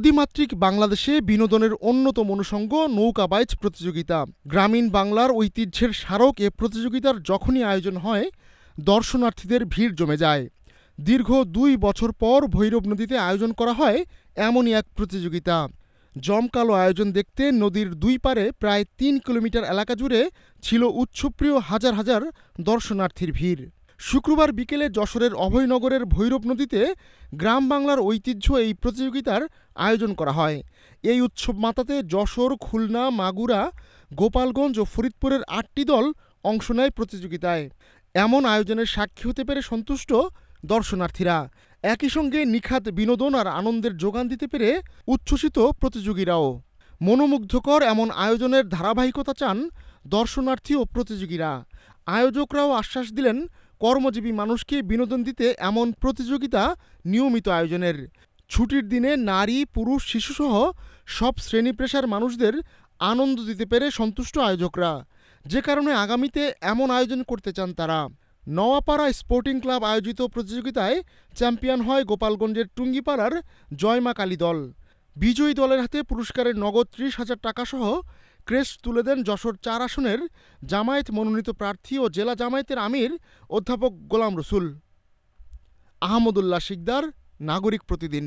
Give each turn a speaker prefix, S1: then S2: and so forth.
S1: নদীমাতৃক বাংলাদেশে বিনোদনের অন্যতম অনুষঙ্গ নৌকা বাইচ প্রতিযোগিতা। গ্রামীণ বাংলার ঐতিহ্যের স্মারক এ প্রতিযোগিতার যখনই আয়োজন হয়, দর্শনার্থীদের ভিড় জমে যায়। দীর্ঘ ২ বছর পর ভৈরব নদীতে আয়োজন করা হয় এমনই এক প্রতিযোগিতা। জমকালো আয়োজন দেখতে নদীর দুই পারে প্রায় ৩ কিলোমিটার এলাকা জুড়ে ছিল উৎসপ্রিয় হাজার হাজার দর্শনার্থীর ভিড়। শুক্রবার বিকেলে যশোরের অভয়নগরের ভৈরব নদীতে গ্রাম বাংলার ঐতিহ্য এই প্রতিযোগিতার আয়োজন করা হয়। এই উৎসব মাতাতে যশোর, খুলনা, মাগুরা, গোপালগঞ্জ ও ফরিদপুরের ৮টি দল অংশ নেয় প্রতিযোগিতায়। এমন আয়োজনের সাক্ষী হতে পেরে সন্তুষ্ট দর্শনার্থীরা। একই সঙ্গে নিখাত বিনোদন আর আনন্দের যোগান দিতে পেরে উচ্ছ্বসিত প্রতিযোগীরাও। মনোমুগ্ধকর এমন আয়োজনের ধারাবাহিকতা চান দর্শনার্থী ও প্রতিযোগীরা। আয়োজকরাও আশ্বাস দিলেন, কর্মজীবী মানুষকে বিনোদন দিতে এমন প্রতিযোগিতা নিয়মিত আয়োজনের। ছুটির দিনে নারী, পুরুষ, শিশুসহ সব শ্রেণী পেশার মানুষদের আনন্দ দিতে পেরে সন্তুষ্ট আয়োজকরা, যে কারণে আগামীতে এমন আয়োজন করতে চান তারা। নওয়াপাড়া স্পোর্টিং ক্লাব আয়োজিত প্রতিযোগিতায় চ্যাম্পিয়ন হয় গোপালগঞ্জের টুঙ্গিপাড়ার জয়মা কালী দল। বিজয়ী দলের হাতে পুরস্কারের নগদ ৩০,০০০ টাকাসহ ক্রেস্ট তুলে দেন যশোর ৪ আসনের জামায়াত মনোনীত প্রার্থী ও জেলা জামায়াতের আমির অধ্যাপক গোলাম রসুল। আহমদুল্লাহ শিকদার, নাগরিক প্রতিদিন।